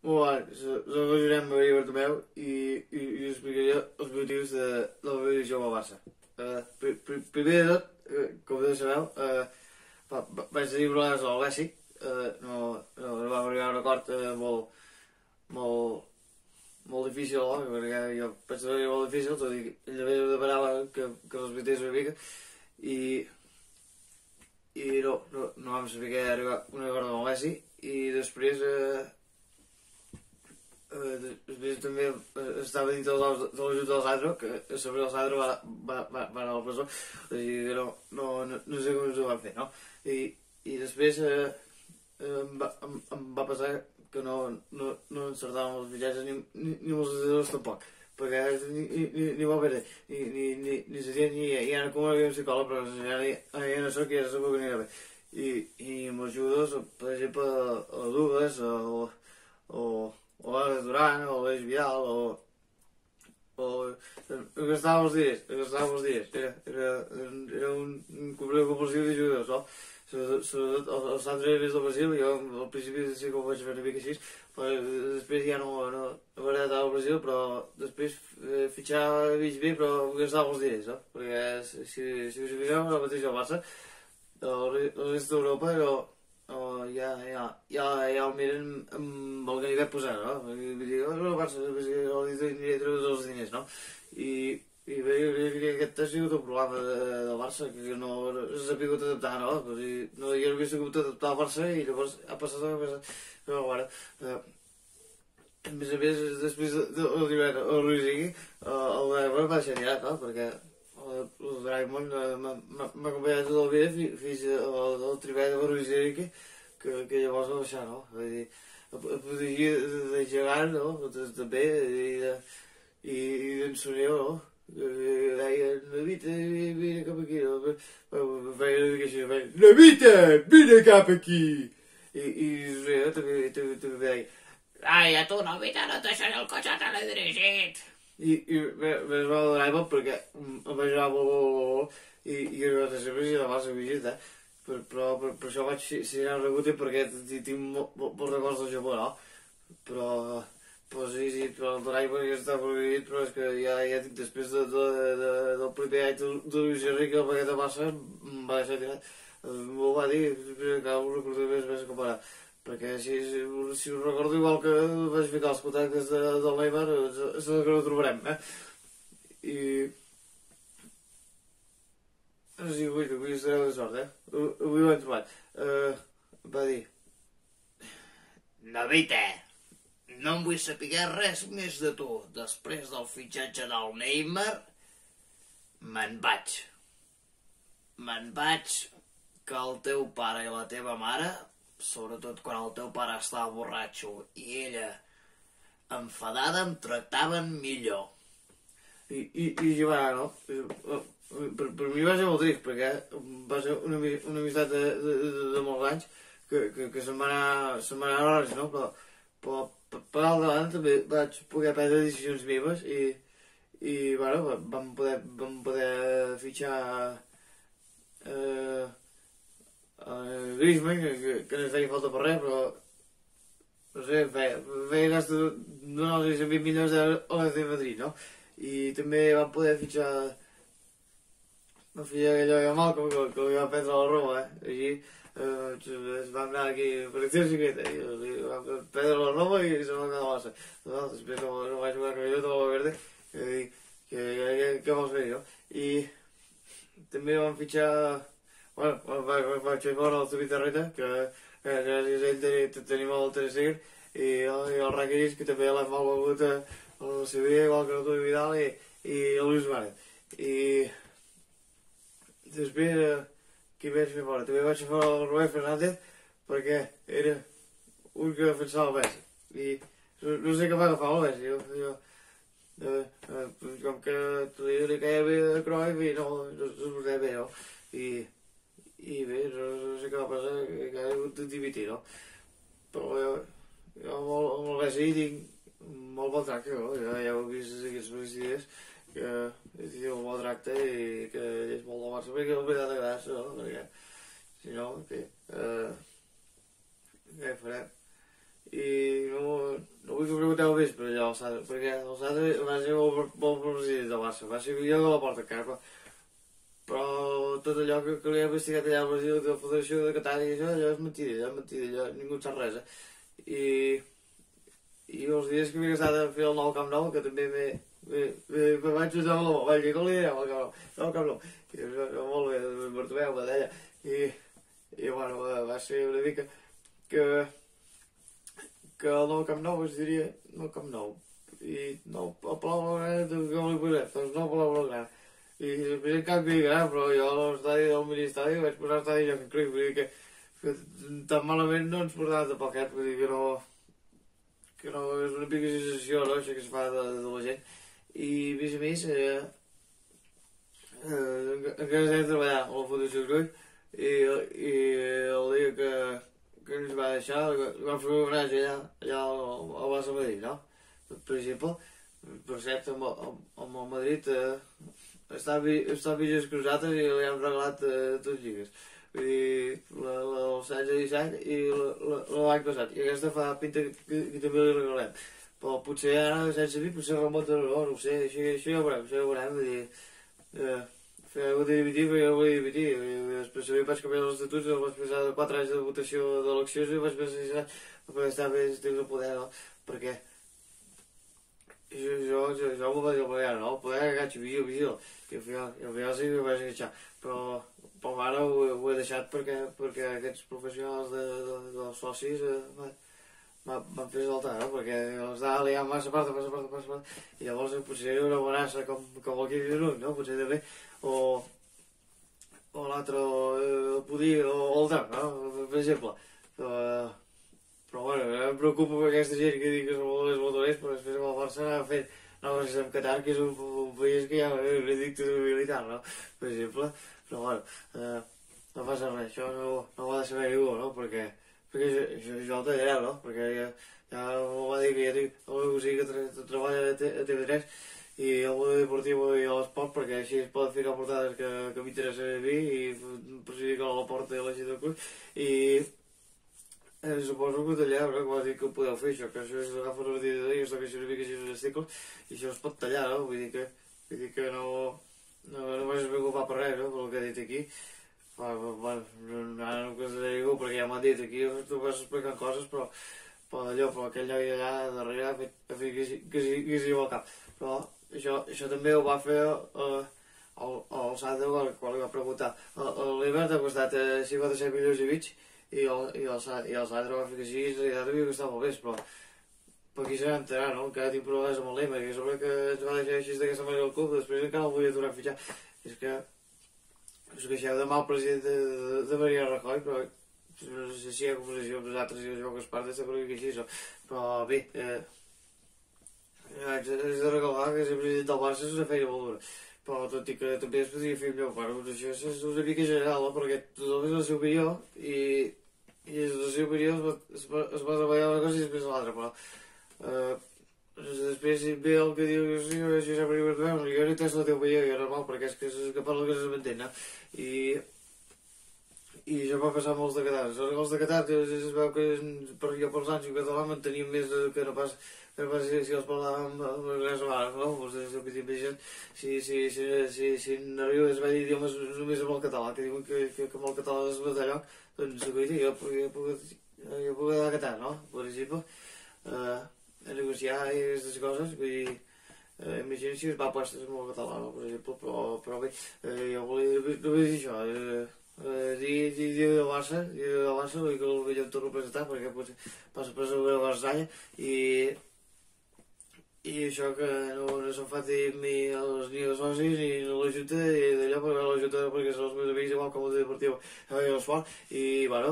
Molt bé, soc el Josep Maria Bartomeu i us explicaré els motius de la meva divisió amb el Barça. Primer de tot, com ja sabeu, vaig tenir problemes amb el Messi, no vam arribar a un acord molt difícil, perquè jo vaig tenir molt difícil, tot i que ell també demanava que respectés una mica, i no vam saber arribar a un acord amb el Messi, i després també estava dins de l'ajut del Sandro, que sobre el Sandro va anar a la presó, o sigui que no sé com ens ho van fer, no? I després em va passar que no encertàvem els mitjans ni els entrenadors tampoc, perquè ni va haver ni sabia ni ara com havia un psicòleg, però ja no soc i ja soc que anirà bé. I amb els jugadors, per exemple, el Douglas o l'Ara Duran, o l'Eix Vidal, o gastàvem els diners, era un compulsiu de jugadors, no? Sobretot el Sandro era més del Brasil, jo al principi sí que ho vaig fer una mica així, però després ja no m'agradava el Brasil, però després fitxava mig bé, però gastàvem els diners, no? Perquè si us hi fixeu, el mateix el Barça, el rest d'Europa ja el miren amb el ganivet posat, no? Vull dir, el Barça aniria a treure els diners, no? I bé, jo crec que aquest ha sigut el problema del Barça, que no s'ha sabut adaptar, no? Jo no havia sabut adaptar al Barça i llavors ha passat el que ha passat. Però ara, a més, després del divendres, el Ruizigui, el Draymond va deixar tirat, no? Perquè el Draymond m'ha acompanyat tot el dia fins al tribet de Ruizigui, que llavors va baixar, no? Vull dir, el protegia de gegant, no? També, i d'en Soneo, no? Deia, Navita, vine cap aquí, no? Feia una mica així, feia, Navita, vine cap aquí! I Soneo també deia, ai, a tu, Navita, no et deixaré el cotxe teledirigit! I més va el Draymond perquè em va jugar molt, i no sé sempre si la Barça vigit, però per això vaig signar el Rebute perquè tinc molts records del Japó, no? Però sí, però el Draymond ja està prohibit, però és que ja dic, després del primer any de Luis Enrique, el paquet de Barça em va deixar tirat. M'ho va dir, que ho recordo més comparar. Perquè si ho recordo igual que vaig ficar els contactes del Neymar, segur que no ho trobarem, I sí, avui estareu de sort, avui ho hem trobat. Va dir, Navita, no em vull saber res més de tu. Després del fitxatge del Neymar, me'n vaig. Que el teu pare i la teva mare, sobretot quan el teu pare estava borratxo i ella enfadada, em tractaven millor. I ja va, no? Per mi va ser molt trist, perquè va ser una amistat de molts anys que se'm va anar a l'hores, no? Però per altra banda també vaig poder prendre decisions meves i bueno, vam poder fitxar Griezmann, que no feia falta per res, però no sé, feia gasta donar-los 120 milions d'euros a l'Atlètic de Madrid, no? I també vam poder fitxar aquell oi Malcolm que li va prendre la Roma, així es va anar aquí per acció secreta i va prendre la Roma i se va anar a la Barça. Després no vaig jugar amb ell, tot el verde, què vols fer, no? I també vam fitxar, bueno, vaig fer fora el Zubizarreta, que gràcies a ell tenim el Ter Stegen, i el Rakitic, que també l'hem mal begut al Sevilla, igual que l'Arturo Vidal i el Luis Suárez. I després, qui vaig fer fora? També vaig fer fora el Rubén Fernández, perquè era un que defensava el Messi. I no sé què va agafar el Messi, com que li caia bé de Cruyff i no es portava bé, no? I bé, no sé què va passar, que ha hagut de dimitir, no? Però jo amb el Messi tinc molt bon tracte, no? Ja heu vist aquests dies, que tinc un bon tracte i que és molt del Barça, perquè no m'he dat de gràcia, no? Perquè, si no, què farem? I no... ho heu vist per allò, el Sadra, perquè el Sadra va ser molt president del Barça, va ser millor que la porta cara, però tot allò que li ha investigat allà al Brasil, de la Federació de Qatar i això, allò és mentida, allò, ningú en sap res, I els dies que m'he gastat a fer el nou Camp Nou, que també me vaig usar amb la mà, vaig dir, com li direm al Camp Nou, i això molt bé, Bartomeu, va d'ella, i bueno, va ser una mica que el nou Camp Nou es diria no Camp Nou, i no, el Palau Blaugrana, com li posem, doncs no el Palau Blaugrana, i després en canvi gran, però jo a l'estadi del Ministeri vaig posar l'estadi Johan Cruyff, vull dir que tan malament no ens portava de poquet, vull dir que no és una mica sensació, no, això que es fa de la gent, i a més, encara estem treballant a la Fundació Cruyff, i el dia que ens va deixar, vam fer un homenatge allà al Barça Madrid, no? Per exemple, per cert, amb el Madrid estan mitges cruzates i li han regalat dos lligues. Vull dir, el 16-17 i l'any passat. I aquesta fa pinta que també li regalem. Però potser ara, sense mi, potser remunta, no ho sé, això ja ho veurem, vull dir... Ho de dimitir perquè no volia dimitir. Després vaig canviar els estatuts, vaig passar de 4 anys de votació d'eleccions i vaig pensar que estar més temps al poder, no? Perquè jo m'ho vaig al poder, no? El poder agacha, vigila. I al final sí que m'ho vaig enganxar. Però ara ho he deixat perquè aquests professionals dels socis m'han fet saltar, no? Perquè els d'ala liant massa part, i llavors potser era una amenaça com el que dius, no? Potser també, o l'altre, el Pudí, o el Drac, no? Per exemple. Però bueno, em preocupa per aquesta gent que diu que són els motorers, però després amb el Barça anava fent negocis amb Qatar, que és un país que hi ha una dictadura militar, no? Per exemple. Però bueno, no passa res, això no ho ha de saber ningú, no? Perquè jo el tallareu, no? Perquè ja m'ho va dir que ja tinc el meu cosí que treballa a TV3 i el món deportiu i l'esport, perquè així es poden ficar portades que m'interessen a mi i perjudicar la porta i la gent del club. I suposo que ho talleu, no? Que va dir que ho podeu fer, això, que això és agafar un ordinador i es toca així una mica així uns articles i això es pot tallar, no? Vull dir que no vaig preocupar per res, no? Per el que he dit aquí. Bueno, ara no casaré ningú perquè ja m'han dit aquí, tu vas explicant coses, però aquell noi allà darrere ha fet que sí al cap. Però això també ho va fer el Sandro quan li va preguntar. L'Hivern ha costat 57 milions i mig i el Sandro va fer que sí, i ara havia costat molt més, però qui se n'entrarà, no? Encara tinc problemes amb el Lema, que és que ens va deixar així d'aquesta manera el club, després encara el volia tornar a fitxar. És que us queixeu de mal president de Maria Rajoy, però no sé si hi ha conversació amb nosaltres i els jocs partes de per que així, però bé, haig de recordar que ser president del Barça és una feina molt dura, però tot i que també es podria fer millor, però això és una mica general, no? Perquè tothom és la seva opinió i la seva opinió es va treballar una cosa i després l'altra, però després ve el que diu jo sempre diu jo no entenc la teva opinió, jo normal, perquè és que parlo que no s'entén, no? I això va passar amb els de Qatar. Els de Qatar es veu que jo pels anys en català manteníem més que no pas si els parlàvem amb les mares, no? Si n'arriba a dir idiomes només amb el català, que diuen que amb el català es va d'allò, doncs jo puc anar a Qatar, no? Per exemple, a negociar i aquestes coses, vull dir, imagina si es va puestes amb el català, no? Per exemple, però bé, jo volia dir això, dir del Barça, vull que el millor em torno a presentar, perquè potser passa per sobre la Barzanya, i això que no se'n fa ni els socis ni la Junta, i d'allò perquè la Junta perquè són els meus amics igual com el deportiu i l'esport, i bueno,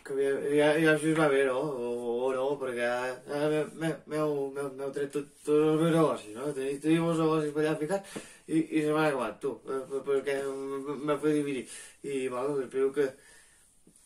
que ja si us va bé, no? O no, perquè m'heu tret tots els meus negocis, no? Teniu els negocis per allà ficats i se m'han acabat, tu, perquè m'heu fet dividir. I, bueno, espero que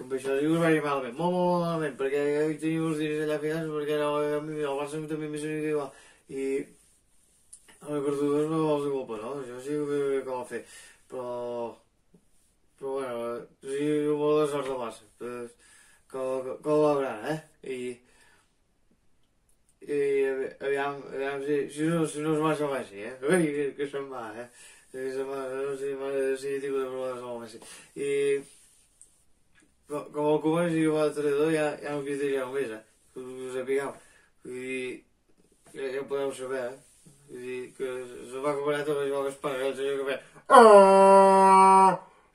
amb això us va anar malament, molt malament, perquè teniu els diners allà ficats, perquè el Barça també m'és una mica igual. I a les cartudes no els culpa, no? Això sí que com ho fer. Però bueno, sí, molt de sort del Barça. Que ho veurà, si no es marxa Messi, Ui, que se'n va, Que se'n va, no sé si tinc de problemes amb el Messi. I com el comenci i va al traïdor ja no criticareu més, Que ho sapigueu. Vull dir, ja ho podeu saber, Vull dir, que se va comparar tot el Gaspar, el senyor que feia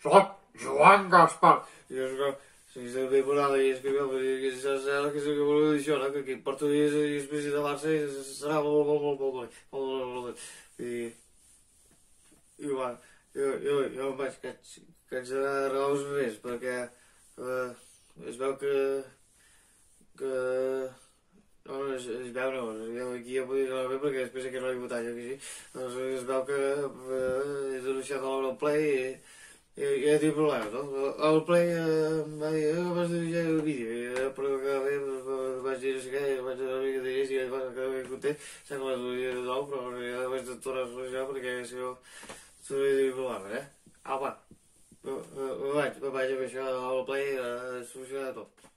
soc Joan Gaspar. I jo soc, si és bé moral i escriveu, que serà que voleu dir això, que qui porta dies i espècie de Barça serà molt dolent. I bueno, jo em vaig que haig d'anar a regalar els bebès, perquè es veu no, es veu no, aquí ja podria anar bé perquè després que no hi votat jo que sí, doncs es veu que he denunciat a l'Auroplay i ja tinc problemes, no? L'Auroplay em va dir, vas denunciar el vídeo, però que bé, vaig dir no sé què, vaig dir una mica de diners i vaig quedar ben content, s'ha acabat el dia de nou, però ja vaig de tornar a solucionar perquè si no, s'hauria de tenir problemes, Apa, me vaig amb això a l'Auroplay a solucionar tot.